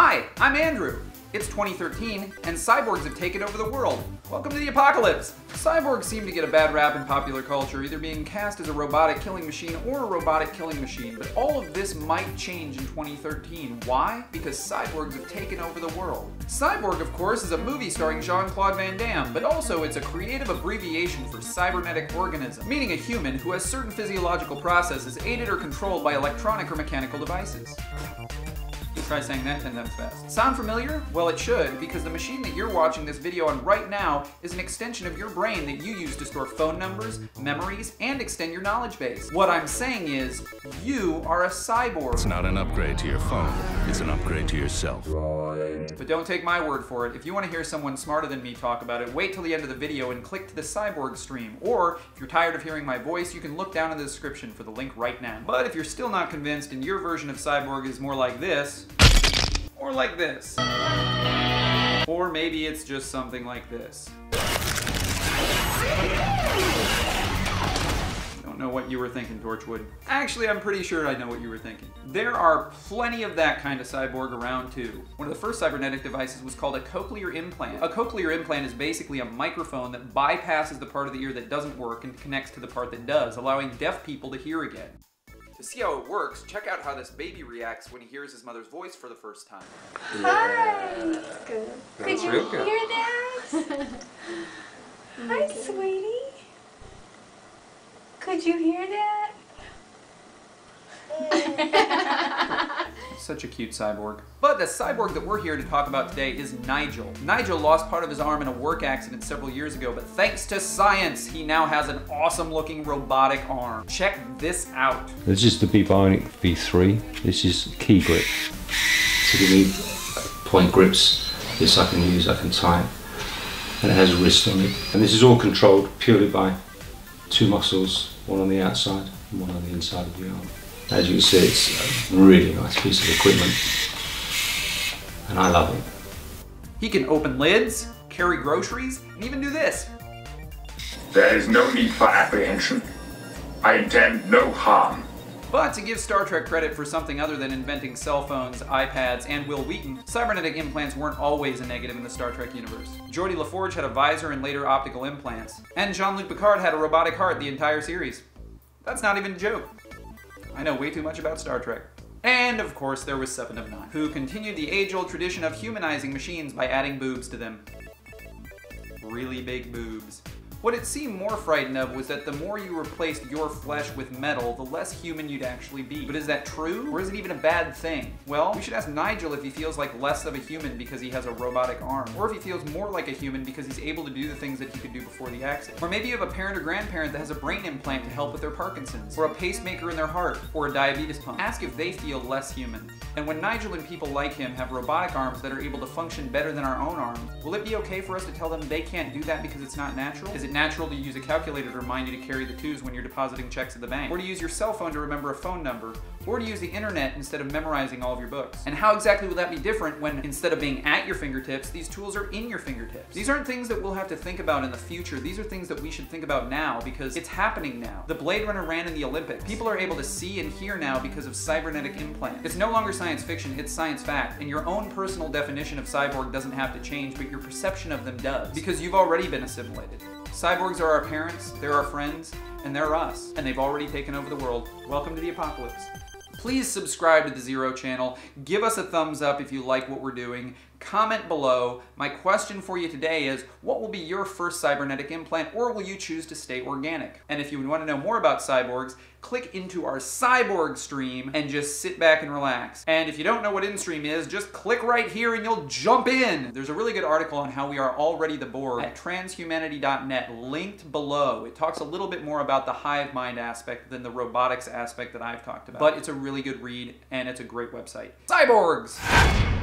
Hi, I'm Andrew. It's 2013, and cyborgs have taken over the world. Welcome to the apocalypse! Cyborgs seem to get a bad rap in popular culture, either being cast as a robotic killing machine or a robotic killing machine, but all of this might change in 2013. Why? Because cyborgs have taken over the world. Cyborg, of course, is a movie starring Jean-Claude Van Damme, but also it's a creative abbreviation for cybernetic organism, meaning a human who has certain physiological processes aided or controlled by electronic or mechanical devices. Try saying that 10 times fast. Sound familiar? Well, it should, because the machine that you're watching this video on right now is an extension of your brain that you use to store phone numbers, memories, and extend your knowledge base. What I'm saying is, you are a cyborg. It's not an upgrade to your phone, it's an upgrade to yourself. But don't take my word for it. If you want to hear someone smarter than me talk about it, wait till the end of the video and click to the cyborg stream. Or, if you're tired of hearing my voice, you can look down in the description for the link right now. But if you're still not convinced and your version of cyborg is more like this, or like this. Or maybe it's just something like this. Don't know what you were thinking, Torchwood. Actually, I'm pretty sure I know what you were thinking. There are plenty of that kind of cyborg around too. One of the first cybernetic devices was called a cochlear implant. A cochlear implant is basically a microphone that bypasses the part of the ear that doesn't work and connects to the part that does, allowing deaf people to hear again. To see how it works, check out how this baby reacts when he hears his mother's voice for the first time. Hi! Good. Could you real good. hear that? Hi, sweetie. Could you hear that? Such a cute cyborg. But the cyborg that we're here to talk about today is Nigel. Nigel lost part of his arm in a work accident several years ago, but thanks to science, he now has an awesome looking robotic arm. Check this out. This is the Bionic V3. This is key grip. To give me point grips, this I can use, I can tie it. And it has a wrist on it. And this is all controlled purely by two muscles, one on the outside and one on the inside of the arm. As you can see, it's a really nice piece of equipment, and I love it. He can open lids, carry groceries, and even do this. There is no need for apprehension. I intend no harm. But to give Star Trek credit for something other than inventing cell phones, iPads, and Will Wheaton, cybernetic implants weren't always a negative in the Star Trek universe. Geordi LaForge had a visor and later optical implants, and Jean-Luc Picard had a robotic heart the entire series. That's not even a joke. I know way too much about Star Trek. And of course there was 7 of 9, who continued the age-old tradition of humanizing machines by adding boobs to them. Really big boobs. What it seemed more frightened of was that the more you replaced your flesh with metal, the less human you'd actually be. But is that true? Or is it even a bad thing? Well, we should ask Nigel if he feels like less of a human because he has a robotic arm. Or if he feels more like a human because he's able to do the things that he could do before the accident. Or maybe you have a parent or grandparent that has a brain implant to help with their Parkinson's. Or a pacemaker in their heart. Or a diabetes pump. Ask if they feel less human. And when Nigel and people like him have robotic arms that are able to function better than our own arms, will it be okay for us to tell them they can't do that because it's not natural? Is it natural to use a calculator to remind you to carry the twos when you're depositing checks at the bank? Or to use your cell phone to remember a phone number? Or to use the internet instead of memorizing all of your books? And how exactly will that be different when instead of being at your fingertips, these tools are in your fingertips? These aren't things that we'll have to think about in the future. These are things that we should think about now because it's happening now. The Blade Runner ran in the Olympics. People are able to see and hear now because of cybernetic implants. It's no longer science fiction, it's science fact. And your own personal definition of cyborg doesn't have to change, but your perception of them does. Because you've already been assimilated. Cyborgs are our parents, they're our friends, and they're us. And they've already taken over the world. Welcome to the apocalypse. Please subscribe to the Zero channel. Give us a thumbs up if you like what we're doing. Comment below. My question for you today is, what will be your first cybernetic implant, or will you choose to stay organic? And if you want to know more about cyborgs, click into our cyborg stream and just sit back and relax. And if you don't know what in-stream is, just click right here and you'll jump in. There's a really good article on how we are already the Borg at transhumanity.net, linked below. It talks a little bit more about the hive mind aspect than the robotics aspect that I've talked about. But it's a really good read and it's a great website. Cyborgs!